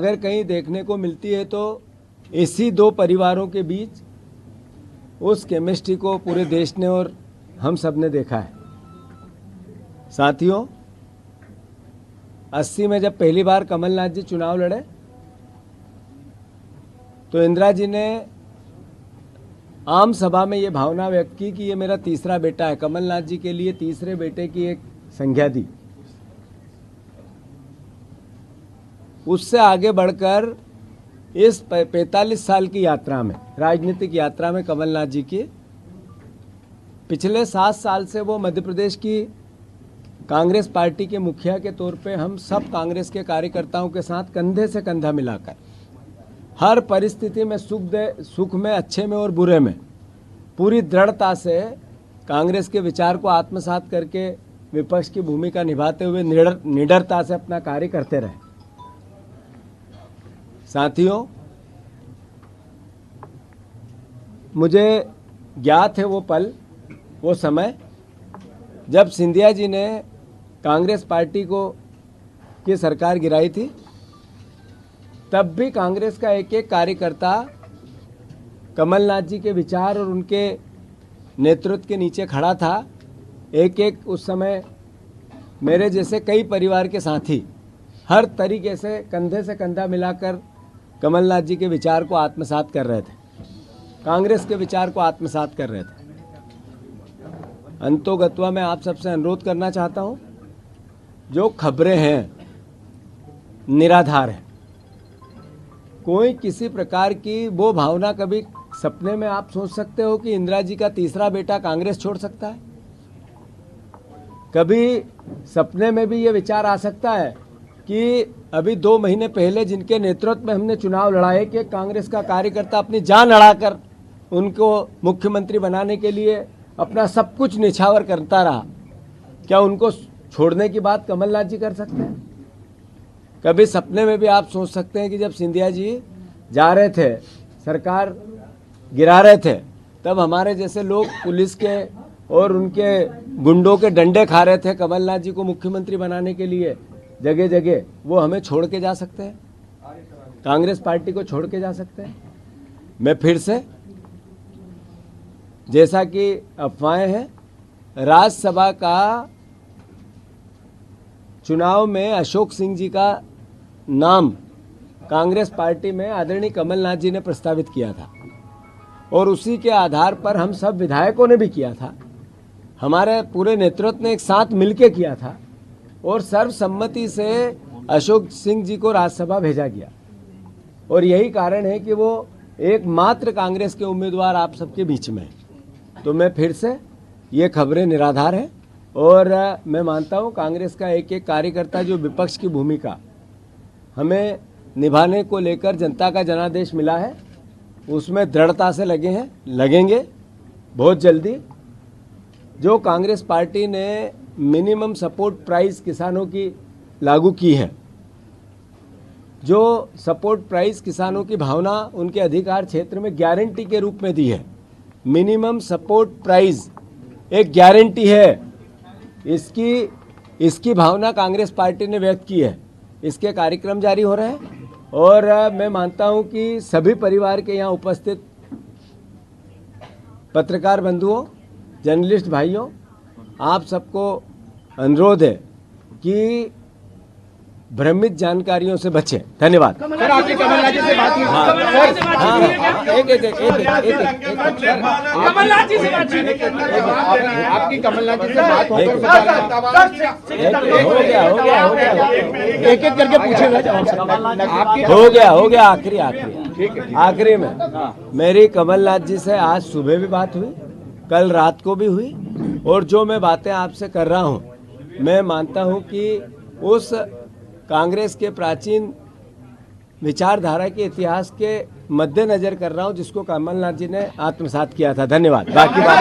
अगर कहीं देखने को मिलती है तो इसी दो परिवारों के बीच उस केमिस्ट्री को पूरे देश ने और हम सब ने देखा है। साथियों, 80 में जब पहली बार कमलनाथ जी चुनाव लड़े तो इंदिरा जी ने आम सभा में ये भावना व्यक्त की कि ये मेरा तीसरा बेटा है। कमलनाथ जी के लिए तीसरे बेटे की एक संज्ञा दी। उससे आगे बढ़कर इस 45 साल की यात्रा में, राजनीतिक यात्रा में कमलनाथ जी की पिछले 7 साल से वो मध्य प्रदेश की कांग्रेस पार्टी के मुखिया के तौर पे हम सब कांग्रेस के कार्यकर्ताओं के साथ कंधे से कंधा मिलाकर हर परिस्थिति में सुख में, अच्छे में और बुरे में पूरी दृढ़ता से कांग्रेस के विचार को आत्मसात करके विपक्ष की भूमिका निभाते हुए निडरता से अपना कार्य करते रहे। साथियों, मुझे ज्ञात है वो पल, वो समय जब सिंधिया जी ने कांग्रेस पार्टी की सरकार गिराई थी। तब भी कांग्रेस का एक एक कार्यकर्ता कमलनाथ जी के विचार और उनके नेतृत्व के नीचे खड़ा था। एक एक उस समय मेरे जैसे कई परिवार के साथी हर तरीके से कंधा मिलाकर कमलनाथ जी के विचार को आत्मसात कर रहे थे, कांग्रेस के विचार को आत्मसात कर रहे थे। अंतोगत्वा मैं आप सबसे अनुरोध करना चाहता हूं, जो खबरें हैं निराधार है। कोई किसी प्रकार की वो भावना, कभी सपने में आप सोच सकते हो कि इंदिरा जी का तीसरा बेटा कांग्रेस छोड़ सकता है? कभी सपने में भी ये विचार आ सकता है कि अभी 2 महीने पहले जिनके नेतृत्व में हमने चुनाव लड़ाए कि कांग्रेस का कार्यकर्ता अपनी जान अड़ाकर उनको मुख्यमंत्री बनाने के लिए अपना सब कुछ निछावर करता रहा, क्या उनको छोड़ने की बात कमलनाथ जी कर सकते हैं? कभी सपने में भी आप सोच सकते हैं कि जब सिंधिया जी जा रहे थे, सरकार गिरा रहे थे, तब हमारे जैसे लोग पुलिस के और उनके गुंडों के डंडे खा रहे थे कमलनाथ जी को मुख्यमंत्री बनाने के लिए जगह जगह, वो हमें छोड़ के जा सकते हैं? कांग्रेस पार्टी को छोड़ के जा सकते हैं? मैं फिर से, जैसा कि अफवाहें हैं, राज्यसभा का चुनाव में अशोक सिंह जी का नाम कांग्रेस पार्टी में आदरणीय कमलनाथ जी ने प्रस्तावित किया था और उसी के आधार पर हम सब विधायकों ने भी किया था, हमारे पूरे नेतृत्व ने एक साथ मिलकर किया था और सर्वसम्मति से अशोक सिंह जी को राज्यसभा भेजा गया। और यही कारण है कि वो एकमात्र कांग्रेस के उम्मीदवार आप सबके बीच में है। तो मैं फिर से, ये खबरें निराधार हैं और मैं मानता हूँ कांग्रेस का एक एक कार्यकर्ता जो विपक्ष की भूमिका हमें निभाने को लेकर जनता का जनादेश मिला है, उसमें दृढ़ता से लगे हैं, लगेंगे बहुत जल्दी। जो कांग्रेस पार्टी ने मिनिमम सपोर्ट प्राइस किसानों की लागू की है, जो सपोर्ट प्राइस किसानों की भावना उनके अधिकार क्षेत्र में गारंटी के रूप में दी है, मिनिमम सपोर्ट प्राइस एक गारंटी है, इसकी भावना कांग्रेस पार्टी ने व्यक्त की है। इसके कार्यक्रम जारी हो रहे हैं और मैं मानता हूं कि सभी परिवार के यहाँ उपस्थित पत्रकार बंधुओं, जर्नलिस्ट भाइयों, आप सबको अनुरोध है कि भ्रमित जानकारियों से बचें। धन्यवाद। सर, आपकी कमलनाथ जी से बात हुई? कमलनाथ जी से बात हुई? आपकी कमलनाथ जी से बात एक एक करके पूछेगा। हो गया आखिरी में मेरी कमलनाथ जी से आज सुबह भी बात हुई, कल रात को भी हुई और जो मैं बातें आपसे कर रहा हूं, मैं मानता हूं कि उस कांग्रेस के प्राचीन विचारधारा के इतिहास के मद्देनजर कर रहा हूं जिसको कमलनाथ जी ने आत्मसात किया था। धन्यवाद। बाकी बात